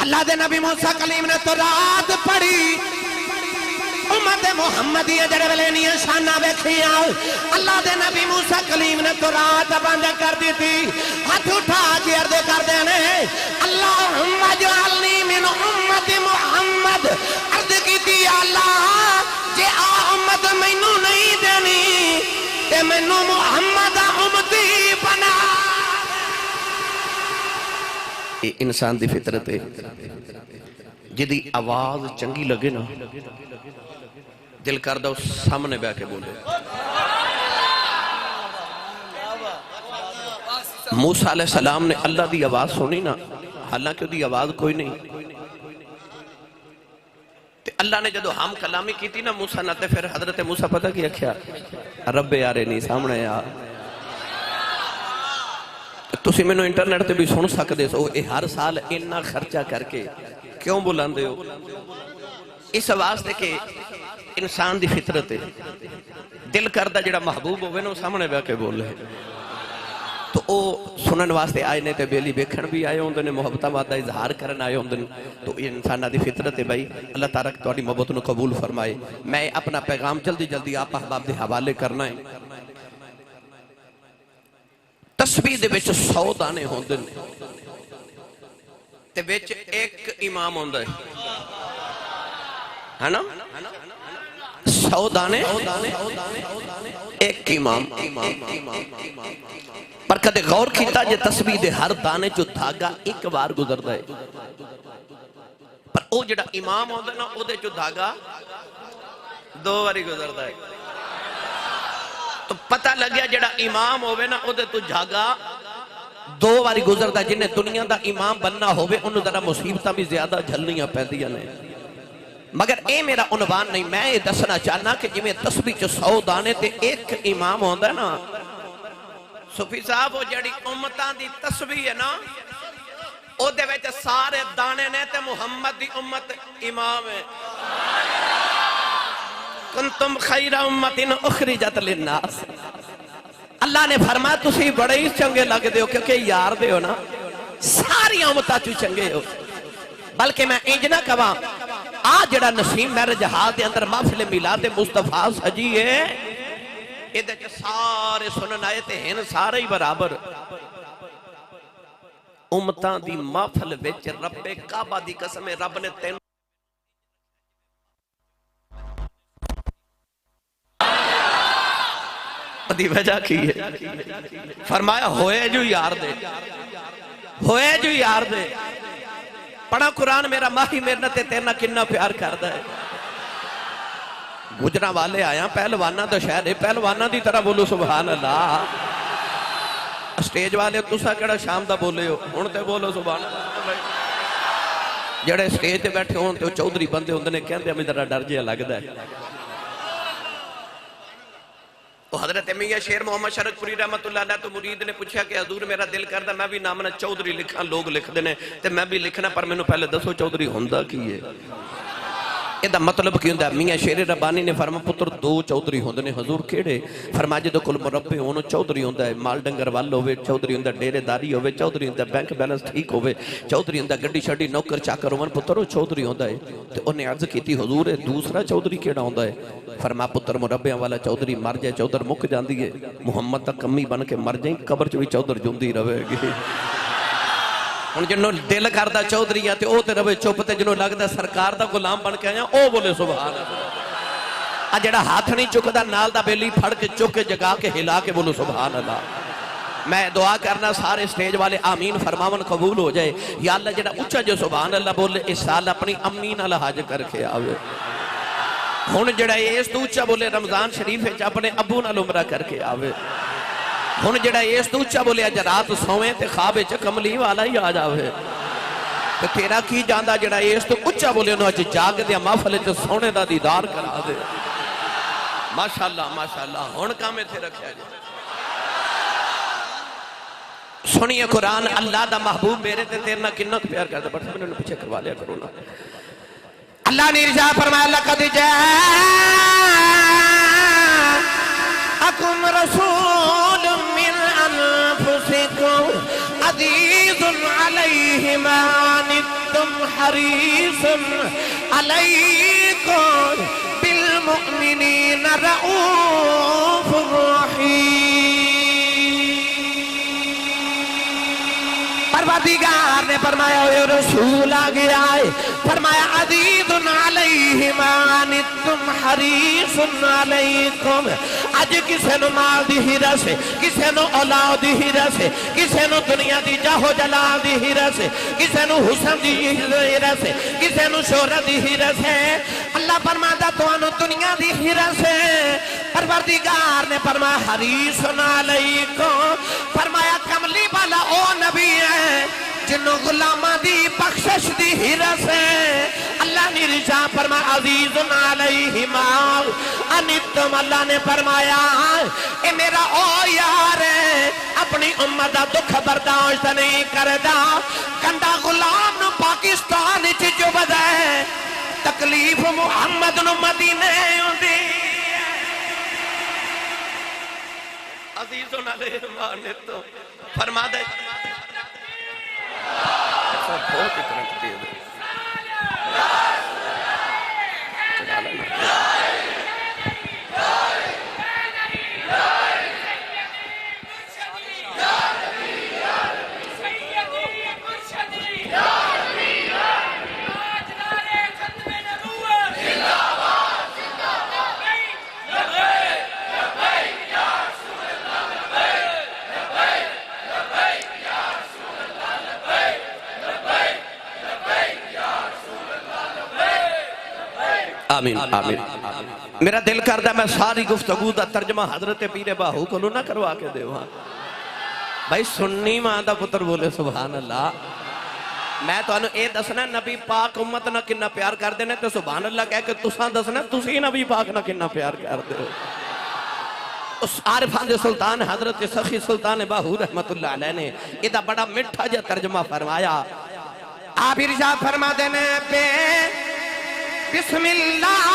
اللہ دے نبی موسیٰ کلیم نے تو رات پڑھی امت محمدی جڑے ویلے نہیں شانہ ویکھیاں اللہ دے نبی موسیٰ کلیم نے تو رات بند کر دی تھی ہاتھ اٹھا کے عرض کر دینے اللہم اجعلنی من امت محمد عرض کی تھی اللہ جے آ امت مینوں نہیں دینی تے مینوں محمد امتی بنا. یہ انسان دی فطرت ہے جدی آواز چنگی لگے نا دل کر دو سامنے بیٹھ کے بولے. موسیٰ علیہ السلام نے اللہ دی آواز سنی نا حالانکہ دی آواز کوئی نہیں تے اللہ نے جدو ہم کلامی کی تھی نا موسیٰ نہ تے پھر حضرت موسیٰ پتہ کیا کیا رب یارے نہیں سامنے یار تسی میں نے انٹرنیٹ تے بھی سن سکتے سو ہر سال انہا خرچہ کر کے کیوں بلاندے ہو اس واسطے کہ انسان دی فطرت ہے دل کردہ جڑا محبوب ہوئے نا سامنے بیٹھ کے بول رہے تو او سنن واسطے آئے نے تے بیلی بیکھن بھی آئے ہوندے نے محبتہ وعدہ اظہار کرن آئے ہوندے تو یہ انسان دی فطرت ہے بھائی اللہ تعالیٰ تواڈی محبت نو قبول فرمائے. میں اپنا پیغام جلدی جلدی آپ احباب دے حوالے کرنا ہے. تسبیح دے وچ 100 دانے ہوندے نے تے وچ ایک امام ہوندا ہے نا 100 دانے ایک امام پر کدے غور کیتا جے تسبیح دے ہر دانے جو دھاگا ایک بار گزردا ہے پر او جڑا امام ہوندا نا او دے جو دھاگا 2 باری گزردا ہے تو پتہ لگیا جڑا امام ہوئے نا او دے تو جھاگا 2 باری گزردا جنہیں دنیا دا امام بننا ہوئے انہوں ذرا مصیبتہ بھی زیادہ جھلنیاں پہندیاں نے مگر اے میرا عنوان نہیں میں یہ دسنا چاہنا کہ جی میں تسبیح چو 100 دانے تے ایک امام ہوندہ ہے نا صوفی صاحب وہ جڑی امتان دی تسبیح ہے نا او دے ویچے سارے دانے نے تے محمد دی امت امام ہے. کنتم خیر امت اخرجت للناس اللہ نے فرمایا تسی بڑے ہی چنگے لگ دے ہو کیونکہ یار دے ہو نا ساری امتہ چو چنگے ہو بلکہ میں انجنہ کہاں آج جڑا نسیم میرے جہاز دے اندر محفل میلاد مصطفیٰ سجی ہے ادھے کے سارے سنن آئے تھے ہیں سارے ہی برابر امتان دی محفل وچ رب کعبہ دی قسم رب نے تین دی وجہ کی ہے فرمایا ہوئے جو یار دے پڑھا قرآن میرا ماہی میرنا تے تیرنا کننا پیار کردہ ہے. گجرہ والے آیا پہلوانا تو شہر ہے پہلوانا دی طرح بولو سبحان اللہ اسٹیج والے تسا کڑا شام دا بولے ہو انتے بولو سبحان اللہ جڑے اسٹیج تے بیٹھے ہوں تو چودری بندے ہوندے نے کہندے ہمیں ذرا ڈر جیا لگ دا ہے. تو حضرت میاں شیر محمد شرک پوری رحمت اللہ علیہ تو مرید نے پوچھا کہ حضور میرا دل کردہ میں بھی نامنا چودری لکھاں لوگ لکھ دینے تے میں بھی لکھنا پر میں نے پہلے دسو چودری ہوندہ کی ہے یہ مطلب کی ہوندہ میاں شیر ربانی نے فرما پتر 2 چودری ہوندے نے حضور کیڑے فرما جدو کل مربع ہونو چودری ہوندہ ہے مال ڈنگر وال ہوئے چودری ہوندہ ڈیرے داری ہوئے چودری ہوندہ بینک بیلنس ٹھیک ہوئے چودری ہوندہ گڈی شڈی نوکر چاکر ہوئے پتر چودری ہوندہ ہے تو انہیں عرض کی تھی حضور دوسرا چودری کیڑا ہوندہ ہے فرما پتر مربع والا چودری مر جائے چودر مک جاندی ہے محمد تک کمی بن کے مر جائیں قبر چوئی چودر جوندی روے گی ان جنہوں دل کردہ چودری آتے او تے روے چوپتے جنہوں لگدہ سرکار دا غلام بن کے آیا او بولے سبحان اللہ جڑا ہاتھ نہیں چکدہ نال دا بیلی پھڑ کے چکے جگا کے ہلا کے بولو سبحان اللہ. میں دعا کرنا سارے سٹیج والے آمین فرماون قبول ہو جائے یا اللہ جڑا اچھا جو سبحان اللہ بولے اس سال اپنی امین اللہ حاج کر کے آوے ہون جڑا اس تو اچھا بولے رمضان شریف ہے اپنے ابو نال عمرہ کر کے آوے ہون جڑا اس تو اچھا بولے اج رات سویں تے خواب وچ کملی والا ہی آ جاوے تے تیرا کی جاندا جڑا اس تو اچھا بولے انہوں اج جاگ دیا محفل وچ سونے دا دیدار کرا دے ماشاءاللہ ہون کام تے رکھیا جائے. سنیے قرآن اللہ دا محبوب میرے تے تیرنا کنت پیار کرتا بڑھ سب نے پیچھے کروا لیا کرو نا اللہ نے ارشاد فرمایا لقد جاءکم رسول من انفسکم عزیز علیہ ما عنتم حریص علیکم بالمؤمنین رؤوف رحیم۔ پروردگار نے فرمایا اے رسول آ گیا ہے، فرمایا عزیز علیہ ما عنتم حریص علیکم۔ اج کسے نو مال دی ہرس ہے، کسے نو اولاد دی ہرس ہے، کسے نو دنیا دی جاہو جلال دی ہرس ہے، کسے نو حسن دی ہرس ہے، کسے نو شہرت دی ہرس ہے۔ اللہ فرماتا تو انو دنیا دی ہرس ہے، پروردگار نے فرمایا حریص علیکم، فرمایا کملی والا او نبی ہے جنہوں غلامہ دی بخشش دی ہرس ہے۔ اللہ نے رجا فرمایا عزیز علیہ ما عنتم، اللہ نے فرمایا اے میرا او یار ہے اپنی امت دا دکھ برداشت نہیں کردا، کنڈا غلام نو پاکستان چ جو بدا ہے، تکلیف محمد نو مدینے ہوندی۔ عزیز علیہ ما عنتم فرما دے بہت اتنا کتی ہے آمین آمین۔ میرا دل کردہ میں ساری گفتگو دا ترجمہ حضرت پیر باہو کو نہ کروا کے دے وہاں بھائی سنی ماں دا پتر بولے سبحان اللہ۔ میں تو انہوں اے دسنا نبی پاک امت نہ کنہ پیار کر دینے تو سبحان اللہ کہہ کہ تساں دسنا تسی نبی پاک نہ کنہ پیار کر دے اس عارفان دے سلطان حضرت سخی سلطان باہو رحمت اللہ علیہ نے ادھا بڑا مٹھا جا ترجمہ فرمایا۔ آپ ارشاد فرما دینے پہ بسم اللہ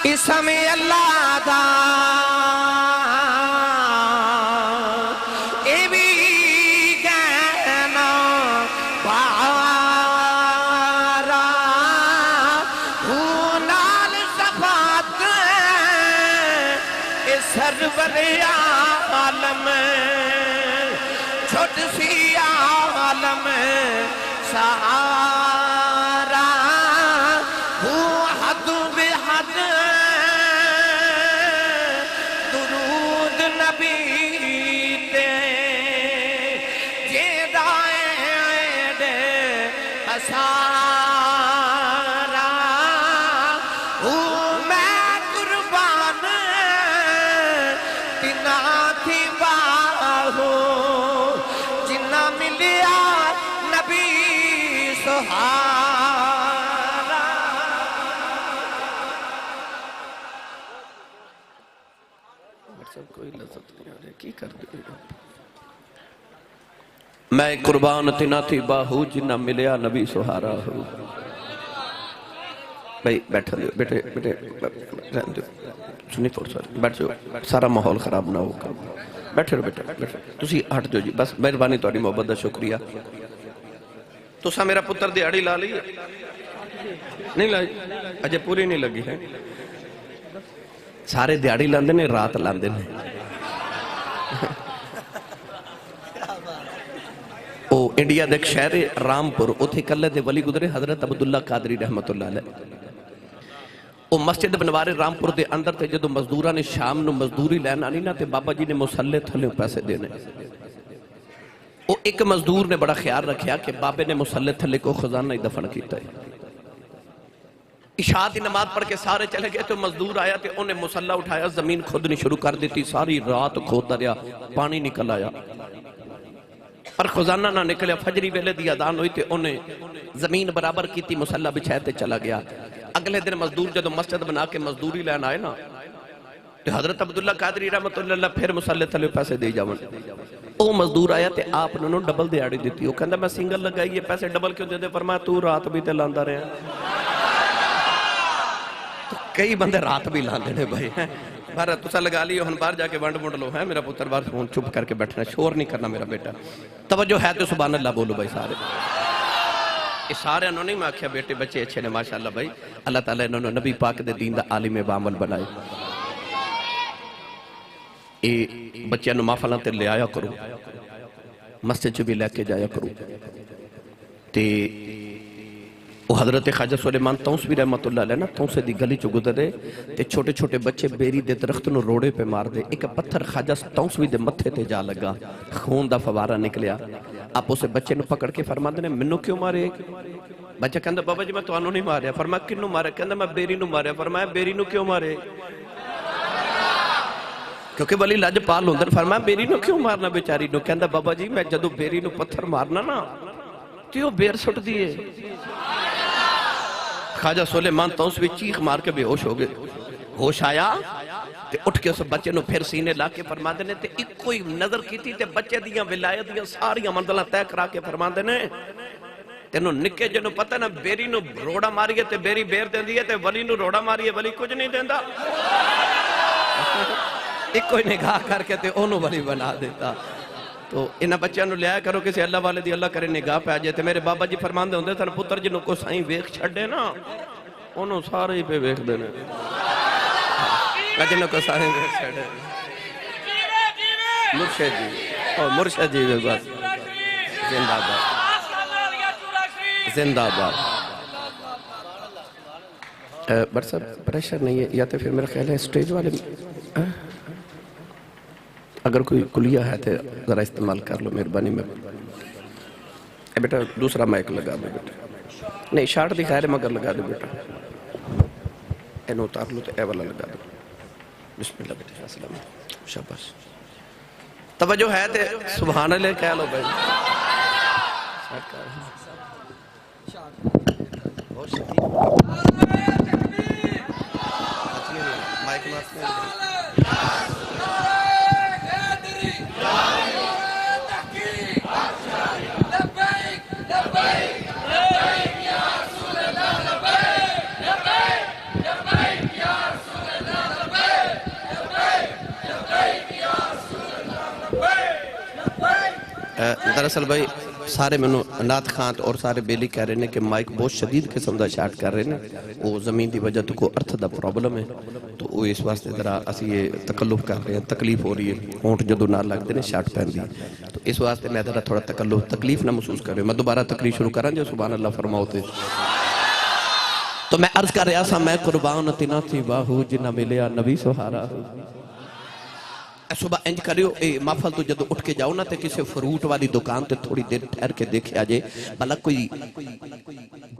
اسم اللہ دا اے بھی گہنا پارا ہونال صفات اے سرور عالم چھوٹ سی عالم سہارا ہوں حد بحد درود نبی تے جیدائے دے اسارا ہوں میں قربان تینا تھی باہو جنہ ملیا نبی سہارا۔ کوئی لذت نہیں آ رہے کی کر دے میں قربان تینا تھی باہو جنہ ملیا نبی سہارا ہو۔ بھائی بیٹھا دیو بیٹھے بیٹھے رہن دیو سنی تھوڑ ساری بیٹھ جو سارا ماحول خراب نہ ہوگا بیٹھے رو بیٹھے تسی ہٹ جو جی بس مہربانی تہاڈی محبت دا شکریہ۔ تسا میرا پتر دیہڑی لا لی نہیں لائی اجے پوری نہیں لگی ہے سارے دیہڑی لاندے نے رات لاندے نے او انڈیا دے شہر رامپور اتھے کلے دے ولی گزرے حضرت عبداللہ قادری رحمت اللہ علیہ۔ او مسجد بنوارے رامپور دے اندر تے جدو مزدورہ نے شام نو مزدوری لینا نہیں نا تے بابا جی نے مسلح تھلے پیسے دینے۔ او ایک مزدور نے بڑا خیال رکھیا کہ بابے نے مسلح تھلے کو خزانہ ہی دفن کیتا ہے۔ عشاء دی نماز پڑھ کے سارے چلے گئے تو مزدور آیا تے انہیں مسلح اٹھایا زمین کھودنی شروع کر دیتی ساری رات کھودتا رہا پانی نکل آیا پر خزانہ نہ نکلیا۔ فجری ویلے دی اذان ہوئی تے انہیں زمین برابر کی تھی مسلح بچھائے تے چلا گیا۔ اگلے دن مزدور جدو مسجد بنا کے مزدوری لین آئے نا تو حضرت عبداللہ قادری رحمت اللہ پھر مسلح تھلے پیسے دے جاون۔ او مزدور آیا تے آپ نے ڈبل دیاڑی دیتی وہ کہندا میں سنگل لگائی یہ پیسے ڈبل کیوں دے دے فرمایا تو رات بھی تے لاندا رہا کئی بندے رات بھی لاندے نے بھائی بارہ تسا لگا لیو ہن باہر جا کے ونڈ منڈ لو ہے میرا پتر بار فون چپ کر کے بیٹھنا شور نہیں کرنا میرا بیٹا توجہ ہے تو سبحان اللہ بولو بھائی سارے یہ سارے انہوں نے میں کیا بیٹے بچے اچھے نے ماشاءاللہ بھائی اللہ تعالیٰ انہوں نے نبی پاک دے دین دا عالم بعمل بنائے اے بچے انہوں محفلوں تے لے آیا کرو مسجد چ بھی لے کے جایا کرو تے وہ حضرت خواجہ سلیمان تونسوی رحمت اللہ علیہ نا تونسے دی گلی چو گزرے تے چھوٹے چھوٹے بچے بیری دے درخت نو روڑے پہ مار دے ایک پتھر خواجہ تونسوی دے متھے تے جا لگا خون دا فوارہ نکلیا آپ اسے بچے نو پکڑ کے فرما دینے منو کیوں مارے بچہ کہندہ بابا جی میں تو آنو نہیں ماریا فرمایا کنو مارے کہندہ میں بیری نو ماریا فرمایا بیری نو کیوں مارے کیونکہ ولی لج پال ہوندر فرمایا بیری نو کیوں مارنا بیچاری نو کہندہ بابا جی میں جدو بیری نو پتھر مارنا نا تیو بیر سٹ دیئے خواجہ سلیمان تونسوی چیخ مار کے بے ہوش ہو گئے ہوش آیا تے اٹھ کے اس بچے نو پھر سینے لا کے فرما دینے تے ایک کوئی نظر کی تھی تے بچے دیاں ولایت دیاں ساریاں منزلہ طے کرا کے فرما دینے تے نو نکے جنو پتہ نا بیری نو روڑا ماریے تے بیری بیر دین دیئے تے ولی نو روڑا ماریے ولی کچھ نہیں دیندہ ایک کوئی نگاہ کر کے تے انہوں ولی بنا دیتا تو انہا بچہ نو لیا کرو کسی اللہ والے دی اللہ کرے نگاہ پہ آجے تے میرے بابا جی فرمان دے ہوندے تھا پتر جنوں کو سائیں ویک چھڑے نا انہوں سارے ہی پہ ویک دینے جنوں کو سائیں ویک چھڑے مرشد جی مرشد جی بس زندہ باد زندہ باد بڑھ صاحب پریشر نہیں ہے یا تو پھر میرا خیال ہے سٹیج والے اگر کوئی کلیہ ہے تو ذرا استعمال کر لو مہربانی میں اے بیٹا دوسرا مائک لگا دو بیٹا نہیں شارٹ دکھائے رہے مگر لگا دو بیٹا اینو اتار لو تو اے والا لگا دو بسم اللہ بیٹا السلام علیکم شاباش توجہ ہے تے سبحان اللہ کہہ لو بھائی بہت شدید مائک ماسک دراصل بھائی سارے منو نات خانت اور سارے بیلی کہہ رہے ہیں کہ مائک بہت شدید قسم دا شارٹ کر رہے ہیں وہ زمین دی وجہ تو کو ارتھ دا پرابلم ہے تو وہ اس واسطے ذرا اسی یہ تکلف کر رہے ہیں تکلیف ہو رہی ہے ہونٹ جدو نہ لگ دے شارٹ پہن دی تو اس واسطے میں ذرا تھوڑا تکلیف نہ محسوس کر رہے ہیں میں دوبارہ تقریر شروع کراں جو سبحان اللہ فرماؤتے تو میں عرض کر رہا سا میں قربان تینا تھی باہو جنہ ملیا نبی سہارا صبح انج کریو محفل تو جدو اٹھ کے جاؤ نا تے کسی فروٹ والی دکان تے تھوڑی دیر ٹھہر کے دیکھے آجے بھلا کوئی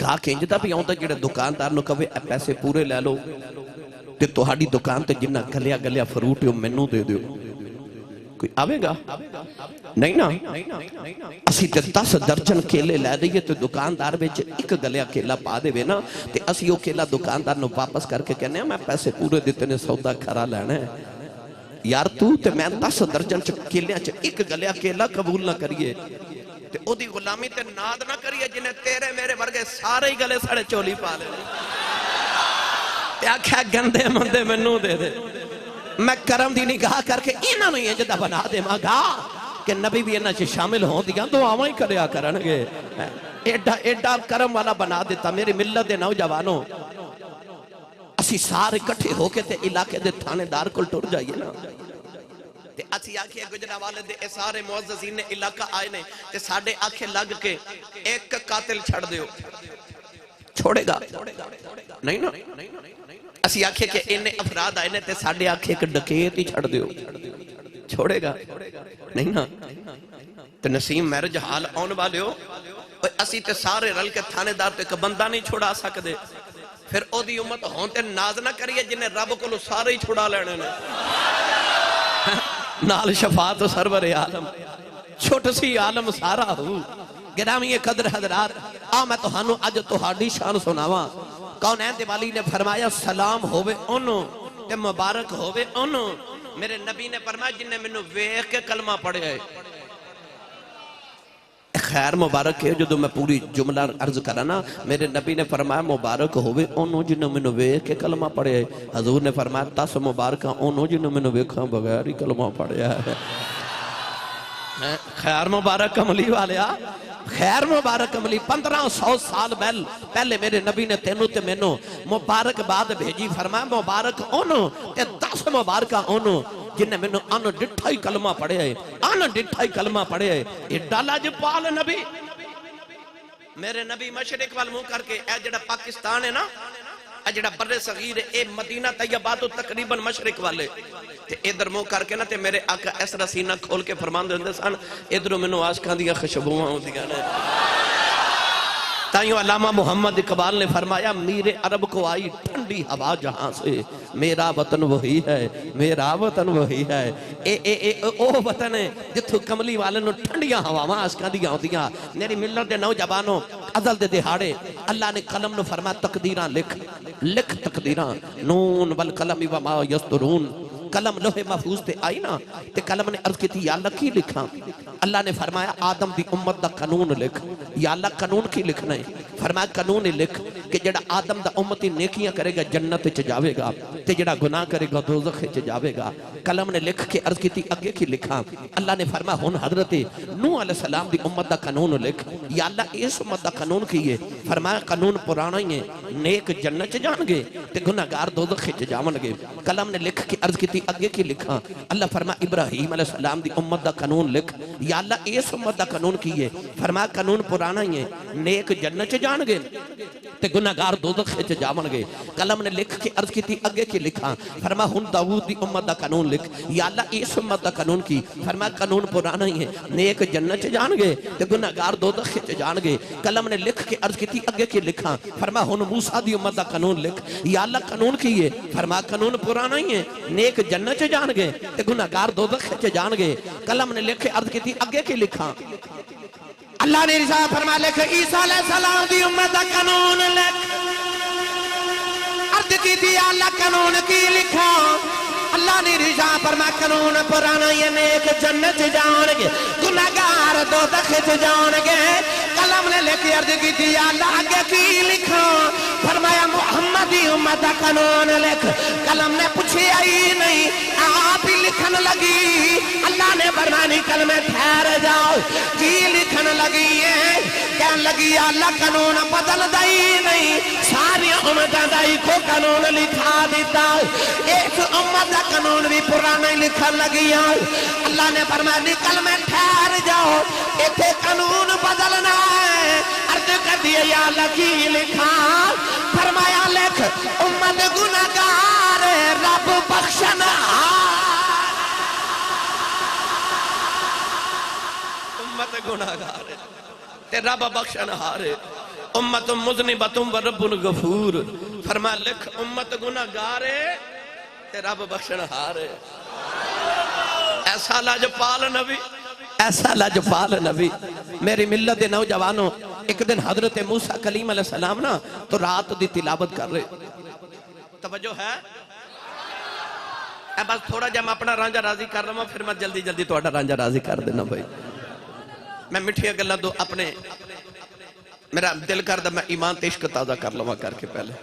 گاہ کے انجدہ بھی آؤں تا جڑے دکاندار نو کہوے پیسے پورے لے لو تے توہاڑی دکان تے جنہ گلیا گلیا فروٹ یو منو دے دیو کوئی آوے گا نہیں نا اسی تے 10 درجن کیلے لے دئیے تے دکاندار بیچ ایک گلیا کیلا پا دے وے نا تے اسی وہ کیلا دکاندار نو واپس کر کے کہنے ہیں میں پیسے پورے دیتے نے سودا کھرا لینا ہے یار تو تے میں 10 درجن کیلیاں ایک گلیا کیلا قبول نہ کریے تے او دی غلامی تے ناد نہ کریے جنہیں تیرے میرے ورگے سارے ہی گلے سڑے چولی پا لے تے آکھا گندے مندے منو دے دے میں کرم دی نگاہ کر کے انہاں نہیں ہے جدہ بنا دے ماں کہ نبی بھی انہاں سے شامل ہوں دیاں تو آواں ہی کریا کرنگے ایڈا کرم والا بنا دیتا میری ملت دے نوجوانوں اسی سارے کٹھے ہو کے تے علاقے دے تھانے دار کل ٹر جائیے نا تے اسی آنکھیں گجرہ والے دے سارے معززین نے علاقہ آئے نے تے ساڑھے آنکھیں لگ کے ایک قاتل چھڑ دیو چھوڑے گا نہیں نا اسی آنکھیں کہ انہیں افراد آئے نے تے ساڑھے آنکھیں کہ ڈکیت ہی چھڑ دیو چھوڑے گا نہیں نا تے نسیم میرج حال آن والے ہو اسی تے سارے رل کے تھانے دار تے بندہ نہیں چھوڑا سکتے پھر او دی امت ہونتے ناز نہ کریے جنہیں رب کو لو سارے ہی چھوڑا لینے نے نال شفاعت سرور عالم چھوٹ سی عالم سارا ہو گرامی قدر حضرات میں تو ہنو اج تو ہاڑی شان سناوا کون ہے دیوالی نے فرمایا سلام ہوئے انہوں تے مبارک ہوئے انہوں میرے نبی نے فرمایا جنہیں منو ویخ کے کلمہ پڑھے خیر مبارک ہے جدو میں پوری جملہ عرض کرا نا میرے نبی نے فرمایا مبارک ہوئے انہوں جنہوں میں ویکھ کے کلمہ پڑھے ہے حضور نے فرمایا 10 مبارکہ انہوں جنہوں میں ویکھاں بغیر ہی کلمہ پڑھے ہے خیر مبارک عملی والیا خیر مبارک عملی 1500 سال پہلے میرے نبی نے تینوں تے مینوں مبارک بعد بھیجی فرمایا مبارک انہوں تے 10 مبارکہ انہوں جنہیں میں نے آنو ڈٹھائی کلمہ پڑھے ہے آنو ڈٹھائی کلمہ پڑھے ہے یہ ڈالا جبال نبی میرے نبی مشرق والموں کر کے اے جڑا پاکستان ہے نا اے جڑا بر صغیر ہے اے مدینہ طیبہ تو تقریباً مشرق والے تے ادھر منہ کر کے نا تے میرے آقا اس طرح سینہ کھول کے فرمان دے سن ادھروں میں نو عاشقاں دیا خوشبوواں ہوندیاں نے تائیوں علامہ محمد اقبال نے فرمایا میرے عرب کو آئی ٹھنڈی ہوا جہاں سے میرا وطن وہی ہے میرا وطن وہی ہے او وطن ہے جتھو کملی والے نو ٹھنڈیاں ہوا عاشقاں دیاں ہوندیاں میری ملت دے نوجوانوں ازل دے دہاڑے اللہ نے قلم نو فرمایا تقدیراں لکھ تقدیراں نون والقلم وما یسطرون قلم لوح محفوظ تے آئی نا تے قلم نے عرض کی تھی یا اللہ کی لکھاں اللہ نے فرمایا آدم دی امت دا قانون لکھ یا اللہ قانون کی لکھنا ہے فرمایا قانون لکھ کہ جڑا آدم دا امتی نیکیاں کرے گا جنت چ جاوے گا تے جڑا گناہ کرے گا دوزخ چ جاوے گا قلم نے لکھ کے عرض کی تھی اگے کی لکھاں اللہ نے فرمایا ہن حضرت نوح علیہ السلام دی امت دا قانون لکھ یا اللہ اس امت دا قانون کی ہے فرمایا قانون پرانا ہی ہے نیک جنت چ جان گے تے گناہگار دوزخ چ جاون گے قلم نے لکھ کے عرض کی تھی اگے کی لکھاں اللہ فرمایا ابراہیم علیہ السلام دی امت دا قانون لکھ یا اللہ اس امت دا قانون کی ہے فرمایا قانون پرانا ہی ہے نیک جنت چ جان گے تے گناہگار دوزخ چ جاون گے قلم نے لکھ کے عرض کی تھی اگے کی لکھاں فرمایا ہن داؤد دی امت دا قانون لکھ یا اللہ اس امت دا قانون کی فرمایا قانون پرانا ہی ہے نیک جنت چ جان گے تے گناہگار دوزخ چ جان گے قلم نے لکھ کے عرض کی تھی اگے کی لکھاں فرمایا ہن موسیٰ دی امت دا قانون لکھ یا اللہ قانون کی ہے فرمایا قانون پرانا ہی ہے نیک جنت چ جان گے تے گناہگار دوزخ چ جان گے قلم نے لکھ کے عرض کی تھی اگے کی لکھاں اللہ نے رسالت فرمایا لکھ عیسیٰ علیہ السلام دی امت دا قانون لکھ عرض کی تھی اللہ قانون کی لکھا اللہ نے رسالت فرمایا قانون پرانا یہ نیک جنت جان گے گناہگار دوزخ جان گے قلم نے لکھ کے عرض کی تھی اللہ آگے کی لکھا فرمایا محمد دی امت دا قانون لکھ قلم نے پوچھی آئی نہیں آپ ہی لکھن لگی اللہ نے فرمایا کلمہ ٹھہر جاؤ کی لکھن لگی ہے کہن لگی اللہ قانون بدل دائی نہیں ساری امتاں دائی کو قانون لکھا دیتا ایک امت دا قانون بھی پرانا لکھن لگی اللہ نے فرمایا کلمہ ٹھہر جاؤ ایتھے قانون بدلنا ہے عرض کر دیا یا اللہ کی لکھا فرمایا لکھ امت گناہگار رب بخشنا امت گناہگار تے رب بخشنہار امت مذنبۃ و رب غفور فرمایا لکھ امت گناہگار تے رب بخشنہار ایسا لاجپال نبی ایسا لاجپال نبی میری ملت دے نوجوانوں ایک دن حضرت موسیٰ کلیم علیہ السلام نا تو رات دی تلاوت کر رہے توجہ ہے اے بس تھوڑا جا میں اپنا رانجہ راضی کر رہا ہوں پھر میں جلدی جلدی تو اٹھا رانجہ راضی کر دینا بھائی میں مٹھیا گلہ دو اپنے میرا دل کر دا میں ایمان تشک تازہ کر لوں کر کے پہلے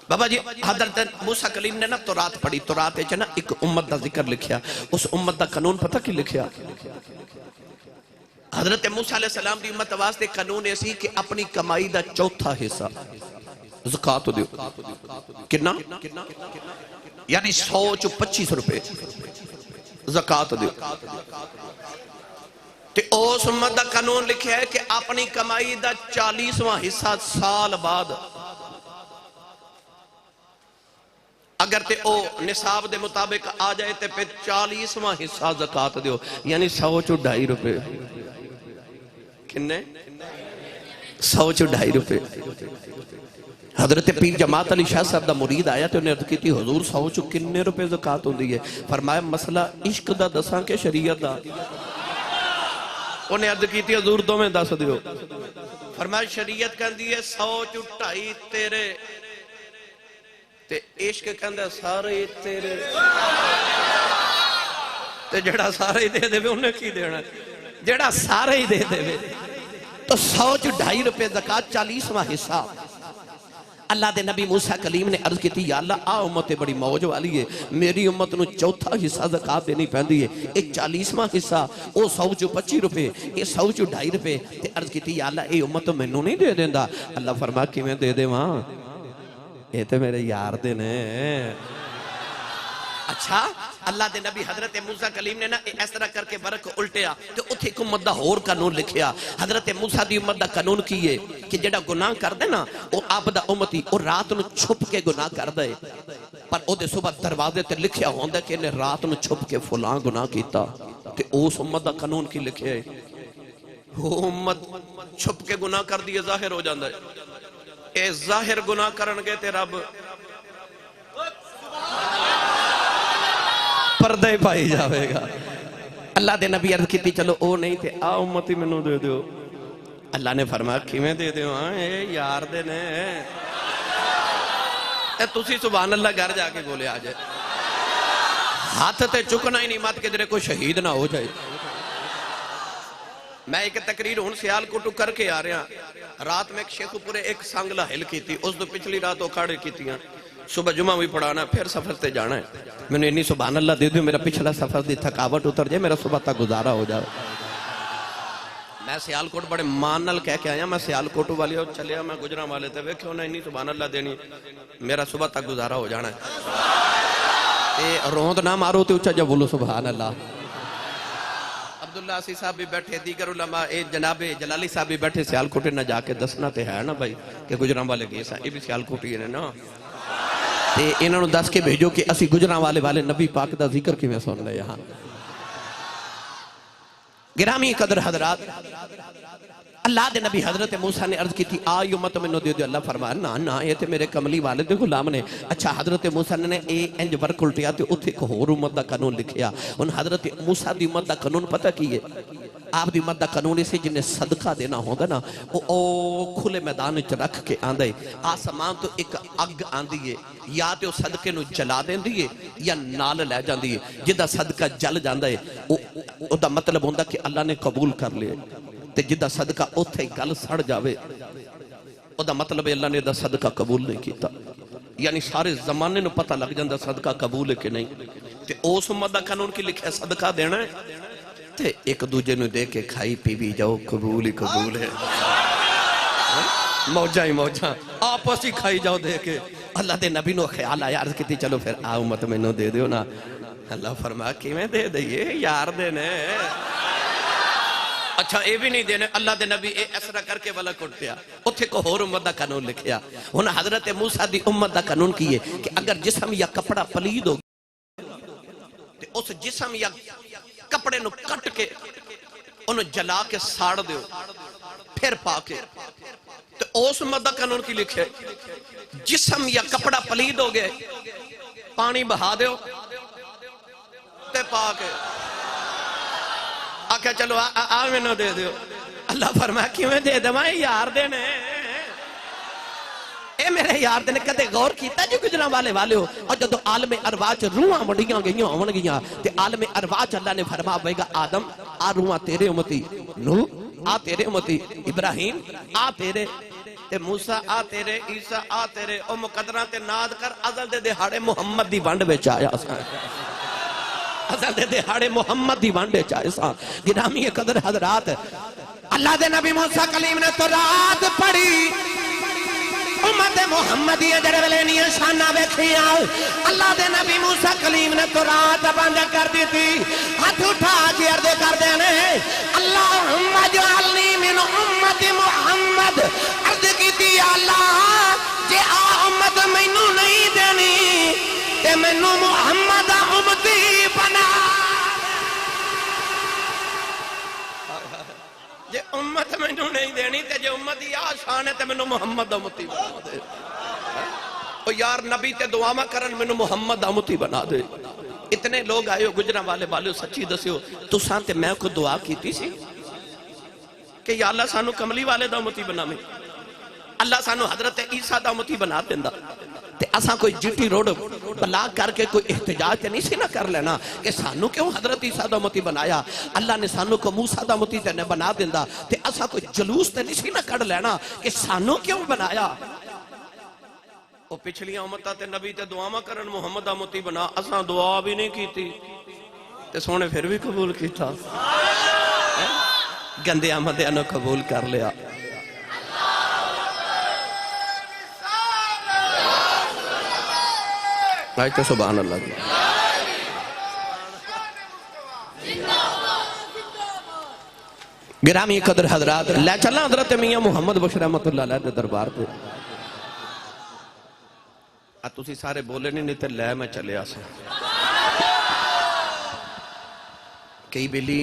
بابا جی حضرت موسیٰ کلیم نے نا تورات پڑھی تورات ہے نا ایک امت دا ذکر لکھیا اس امت دا قانون پتہ کی لکھیا حضرت موسیٰ علیہ السلام دی امت واسطے قانون ایسی کہ اپنی کمائی دا چوتھا حصہ زکاة دیو کتنا یعنی 125 روپے زکاة دیو تے اس امت دا قانون لکھیا ہے کہ اپنی کمائی دا 40واں حصہ سال بعد اگر تے او نصاب دے مطابق آ جائے تے پھر 40واں حصہ زکاة دیو یعنی 102.5 روپے کنے 102.5 روپے حضرت پیر جماعت علی شاہ صاحب دا مرید آیا تو انہیں عرض کی تھی حضور 100 کنے روپے زکاة ہوندی ہے فرمایا مسئلہ عشق دا دساں کے شریعت دا انہیں عرض کی تھی حضور دو میں دس دیو فرمایا شریعت کہندی ہے 102.5 تیرے تے عشق کہندہ سارے تیرے تے جڑا سارے دے دے انہیں کی دینا جڑا سارے ہی دے دے تو 100 روپے زکاة 40واں حصہ اللہ دے نبی موسیٰ کلیم نے عرض کی تھی یا اللہ آ امت بڑی موج والی ہے میری امت نو 4تھا حصہ زکاة دینی پہندی ہے ایک 40واں حصہ او 125 روپے اے 102 روپے تے عرض کی تھی یا اللہ اے امت میں نو نہیں دے دیندہ اللہ فرما کی میں دے دے وہاں اے تے میرے یار دے نے اچھا اللہ دے نبی حضرت موسیٰ کلیم نے نا اس طرح کر کے برک الٹیا تو اتھے ایک امت دا اور قانون لکھیا حضرت موسیٰ دی امت دا قانون کیے کہ جڑا گناہ کر دے نا وہ آپ دا امتی اور رات نو چھپ کے گناہ کر دے پر او دے صبح دروازے تے لکھیا ہوندہ کہ انہیں رات نو چھپ کے فلاں گناہ کیتا کہ اس امت دا قانون کی لکھے وہ امت چھپ کے گناہ کر دیے ظاہر ہو جاندہ ہے اے ظاہر گناہ کرنگے تے رب پردے پائی جاوے گا اللہ دے نبی عرض کیتی چلو او نہیں تے آ امتی منو دے دیو اللہ نے فرمایا کیویں دے دیو اے یار دے نے اے تسی سبحان اللہ گھر جا کے بولے آ جائے ہاتھ تے چکنا ہی نہیں مات کے درے کوئی شہید نہ ہو جائے میں ایک تقریر ہون سیال کو کر کے آ رہا رات میں ایک شیخ پورے ایک سانگلہ ہل کی تھی اس دو پچھلی رات وہ کھاڑے کی تھی صبح جمعہ بھی پڑھانا پھر سفر تے جانا ہے میں نے انی سبحان اللہ دے دیو میرا پچھلا سفر دی تھکاوٹ اتر جائے میرا صبح تک گزارا ہو جائے میں سیالکوٹ بڑے مانل کہہ کے آیا میں سیالکوٹ والی اور چلیا میں گجرہ والے تے ویکھے ہونا انی سبحان اللہ دینی میرا صبح تک گزارا ہو جانا ہے روند نہ مارو تے اچھا جب بولو سبحان اللہ عبداللہ آسی صاحب بھی بیٹھے دیگر علماء جناب جلالی صاحب بھی بیٹھے سیالکوٹے نہ جا کے دسنا تے ہے نا بھائی کہ گجرہ والے گئے سا یہ بھی سیالکوٹی ہے نا تے انہوں نے دس کے بھیجو کہ اسی گجرہ والے نبی پاک دا ذکر کی میں سن لے یہاں گرامی قدر حضرات اللہ دے نبی حضرت موسیٰ نے عرض کی تھی آئی امت میں نو دے دے اللہ فرمایا نا یہ تے میرے کملی والد غلام نے اچھا حضرت موسیٰ نے انج ورک الٹیا تے اتھے ایک اور امت دا قانون لکھیا ان حضرت موسیٰ دی امت دا قانون پتہ کیے آپ دی امت دا قانون اسے جنہیں صدقہ دینا ہوگا نا وہ کھلے میدان وچ رکھ کے آندے آسمان تو ایک اگ آندی ہے یا تے وہ صدقے نو جلا دیں دیئے یا نال لے جان دیئے جدہ صدقہ جل جاندہ ہے وہ دا مطلب ہوندہ کہ اللہ نے قبول کر لئے تے جدہ صدقہ اتھے گل سڑ جاوے وہ دا مطلب اللہ نے دا صدقہ قبول نہیں کیتا یعنی سارے زمانے نو پتہ لگ جاندہ صدقہ قبول ہے کہ نہیں تے اوس امت دا قانون کی لکھے صدقہ دینا ہے تے ایک دوجہ نو دے کے کھائی پی بھی جاؤ قبول ہی قبول ہے موجہ ہی موجہ آپس ہی کھائی جاؤ دے کے اللہ دے نبی نو خیال آیا عرض کیتی چلو پھر آ امت میں نو دے دیو نا اللہ فرمایا کہ میں دے دئیے یار دینے اچھا اے بھی نہیں دینے اللہ دے نبی اے اسرہ کر کے والا کٹیا اتھے کو اور امت دا قانون لکھیا انہا حضرت موسیٰ دی امت دا قانون کیے کہ اگر جسم یا کپڑا پلید ہو تے اس جسم یا کپڑے نو کٹ کے انہوں جلا کے ساڑ دیو پھر پا کے تو اس امت دا قانون کی لکھے جسم یا کپڑا پلید ہو گئے پانی بہا دیو تے پا کے آکھا چلو آمیں نہ دے دیو اللہ فرمایا کیوں میں دے دوں یار دینے اے میرے یار دینے کدے غور کیتا جو گجرہ والے ہو اور جدو عالم ارواح روحاں بڑیاں گئیاں ہون گئیاں تے عالم ارواح اللہ نے فرما بھائی گا آدم آ روحاں تیرے امتی نو آ تیرے امتی ابراہیم آ تیرے تے موسیٰ آ تیرے عیسیٰ آ تیرے او مقدرہ تے ناد کر ازل دے دہاڑے محمد دی بانڈ بے چایا ازل دے دہاڑے محمد دی بانڈ بے چایا گرامی قدر حضرات اللہ دے نبی موسیٰ کلیم نے تو رات پڑھی امت محمدی جڑے ولینیاں شانہ بیکھیاں اللہ دے نبی موسیٰ کلیم نے تو رات بند کر دی تھی ہاتھ اٹھا کے عرض کر دینے اللہم اجعلنی من امت محمد عرض کی تھی اللہ جے آ امت مینوں نہیں دینی تے مینوں محمد امتی بنا جے امت میں نو نہیں دینی تے جے امتی آشان ہے تے میں نو محمد امتی بنا دے او یار نبی تے دعاما کرن میں نو محمد امتی بنا دے اتنے لوگ آئے ہو گجرہ والے سچی دسے ہو تو سانتے میں کو دعا کیتی سی کہ یا اللہ سانو کملی والے دا امتی بنا میں اللہ سانو حضرت عیسیٰ دا امتی بنا دیندہ تے اساں کوئی جٹی روڈ بلاک کر کے کوئی احتجاج تے نہیں سی نہ کر لینا کہ سانو کیوں حضرت عیسیٰ دا امتی بنایا، اللہ نے سانو کو موسیٰ دا امتی تے نے بنا دیندا تے اساں کوئی جلوس تے نہیں سی نہ کر لینا کہ سانو کیوں بنایا۔ وہ پچھلیاں امتاں تے نبی تے دعاواں کرن محمد دا امتی بنا، اساں دعا بھی نہیں کیتی تے سونے پھر بھی قبول کیتا، گندے آمدیاں نے قبول کر لیا۔ آج تو سبحان اللہ کی گرامی قدر حضرات، لے چلا حضرت میاں محمد بخش رحمت اللہ علیہ دے دربار پہ۔ تسی سارے بولے نہیں تے لے میں چلے آسا کئی بیلی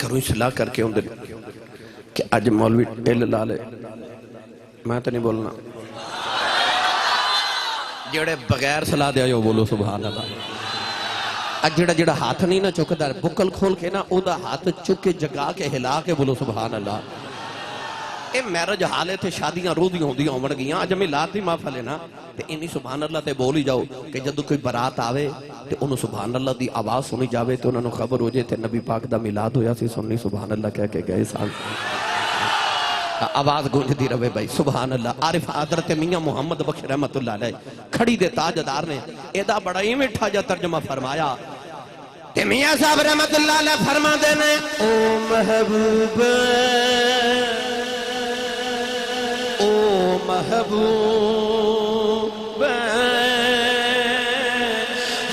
کروں صلاح کر کے ہوں دے کہ آج مولوی ٹیل لالے میں تو نہیں بولنا جڑے بغیر صلاح دیا جو بولو سبحان اللہ۔ جڑا جڑا ہاتھ نہیں نہ چکتا بکل کھول کے نا او دا ہاتھ چک کے جگا کے ہلا کے بولو سبحان اللہ۔ اے میرج حالے تھے شادیاں رو دیاں ہوں دیاں ہوں گیاں آج ہمیں لات دی معافہ لینا تے انہی سبحان اللہ تے بولی جاؤ کہ جدو کوئی برات آوے تے انہوں سبحان اللہ دی آواز سنی جاوے تے انہوں خبر ہو جائے تے نبی پاک دا میلاد ہویا سی سننی سبحان اللہ کہہ کے گئے سال آواز گونج دی روے بھائی سبحان اللہ۔ عارف حضرت میاں محمد بخش رحمت اللہ علیہ کھڑی دے تاجدار نے ایدہ بڑا ہی مٹھا جا ترجمہ فرمایا کہ میاں صاحب رحمت اللہ علیہ فرما دینے او محبوب محبوب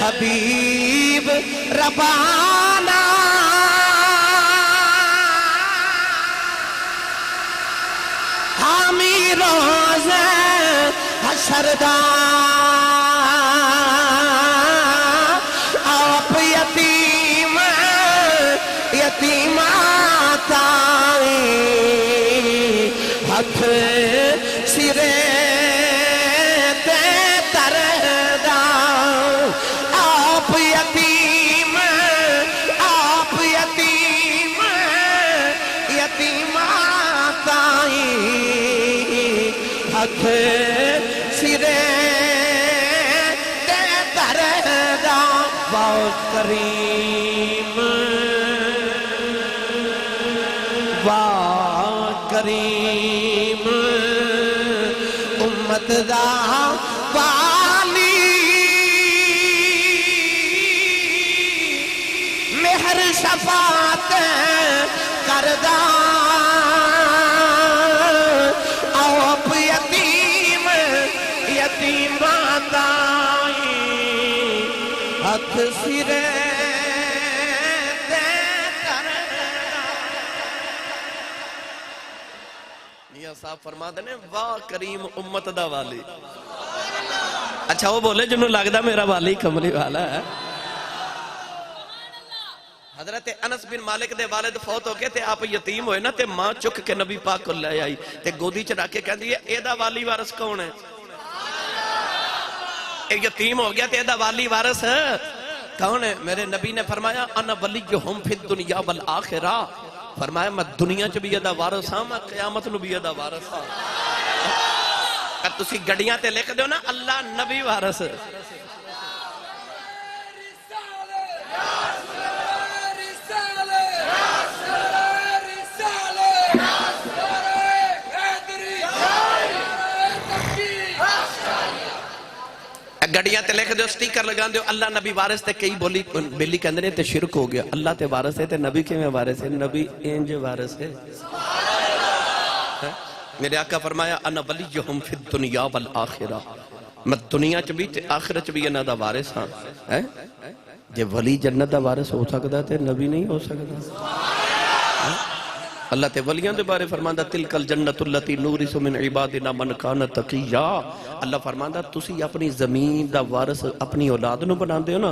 حبیب ربانا حامی روز حشردہ آپ یتیم یتیمات آئی ہتھ سرے تے تردہ آپ یتیم یتیمات آئی ہتھ سرے تے تردہ بہت کریم کریم امت دا والی مہر شفاعت کردہ آپ یتیم یتیمات آئی ہتھ سرے صاحب فرما دینے واہ کریم امت دا والی۔ اچھا وہ بولے جنہوں لگدا میرا والی کملی والا ہے۔ حضرت انس بن مالک دے والد فوت ہو گئے تھے آپ یتیم ہوئے نا تے ماں چک کے نبی پاک کو لے آئی تے گودی چڑھا کے کہہ دیئے اے دا والی وارث کون ہے؟ ایک یتیم ہو گیا تے اے دا والی وارث کون ہے؟ میرے نبی نے فرمایا انا ولیہم فی الدنیا والآخرہ، فرمایا میں دنیا چ بھی ادا وارث ہاں میں قیامت نو بھی ادا وارث ہاں۔ کہ تسی گڑیاں تے لکھ دیو نا اللہ نبی وارث گڑیاں تے لکھ دیو سٹیکر لگان دیو اللہ نبی وارث تے کئی بولی بیلی کہندے تے شرک ہو گیا۔ اللہ تے وارث ہے تے نبی کے میں وارث ہے؟ نبی انج وارث ہے۔ میرے آقا فرمایا انا ولیہم فی الدنیا والآخرہ، میں دنیا چ بھی تے آخرت چ بھی انہاں دا وارث ہاں۔ جے ولی جنت دا وارث ہو سکدا تے نبی نہیں ہو سکدا؟ اللہ تے ولیاں دے بارے فرماندا تلک الجنت التی نورث من عبادنا من کان تقیا۔ اللہ فرماندا تسی اپنی زمین دا وارث اپنی اولاد نو بناندے ہو نا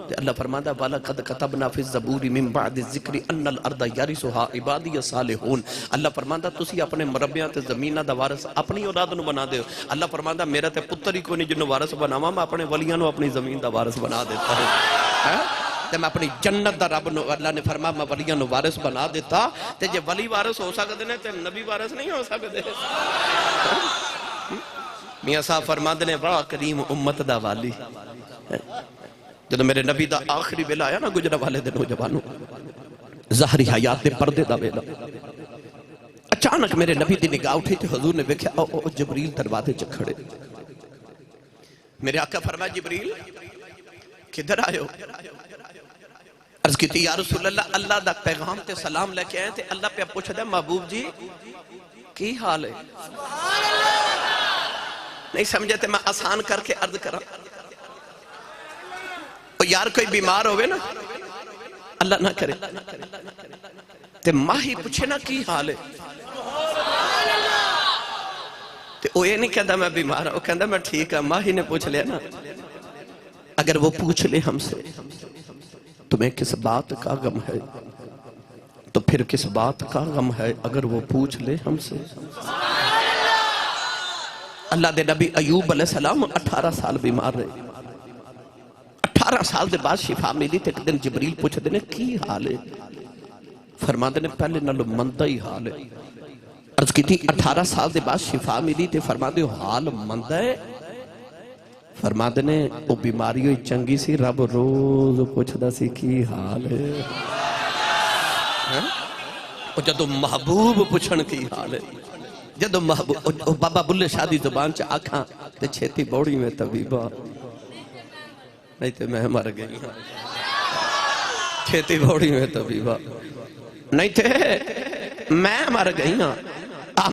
تے اللہ فرماندا وَلَقَدْ كَتَبْنَا فِي الزَّبُورِ مِن بَعْدِ الذِّكْرِ أَنَّ الْأَرْضَ يَرِثُهَا عِبَادِيَ الصَّالِحُونَ۔ اللہ فرماندا تسی اپنے مربیاں تے زمیناں دا وارث اپنی اولاد نو بنا دے ہو۔ اللہ فرماندا میرا تے پتر ہی کوئی نہیں جنوں وارث بناواں، میں اپنے ولیاں نو اپنی زمین دا وارث بنا دیتا ہوں۔ تے میں اپنی جنت دا رب نو اللہ نے فرمایا میں ولیاں نو وارث بنا دیتا تے جے ولی وارث ہو سکدے نے تے نبی وارث نہیں ہو سکدے؟ میاں صاحب فرماندے نے واہ کریم امت دا والی. جب میرے نبی دا آخری ویلا آیا نا گجرا والے دے نوجوانوں ظاہری حیات دے پردے دا ویلا, اچانک میرے نبی دی نگاہ اٹھی تے حضور نے دیکھا او جبریل دروازے چ کھڑے. میرے آقا فرمایا جبریل کدھر آئے ہو؟ عرض کی تھی یا رسول اللہ اللہ دا پیغام تے سلام لے کے آئے تے اللہ پہ پوچھ دے محبوب جی کی حال ہے؟ نہیں سمجھے تے میں آسان کر کے عرض کرا یار کوئی بیمار ہوئے نا اللہ نہ کرے تے ماہی پوچھے نا کی حال ہے تے وہ یہ نہیں کہتا میں بیمار ہوں, وہ کہتا میں ٹھیک ہے. ماہی نے پوچھ لیا نا اگر وہ پوچھ لے ہم سے تمہیں کس بات کا غم ہے تو پھر کس بات کا غم ہے اگر وہ پوچھ لے ہم سے. اللہ دے نبی ایوب علیہ السلام 18 سال بیمار رہے. 18 سال دے بعد شفا ملی تے ایک دن جبریل پوچھ دینے کی حال ہے؟ فرما دینے پہلے نالو مندہ ہی حال ہے. عرض کی تھی 18 سال دے بعد شفا ملی تے فرما دے حال مندہ ہے. فرما دینے وہ بیماری ہوئی چنگی سی رب روز پوچھ دا سی کی حال ہے. وہ جدو محبوب پوچھن کی حال ہے جدو محبوب بابا بلے شادی زبان چا آکھاں تے چھیتی بوڑی میں طبیبہ نہیں تے میں مر گئی ہوں. چھیتی بوڑی میں طبیبہ نہیں تے میں مر گئی ہوں.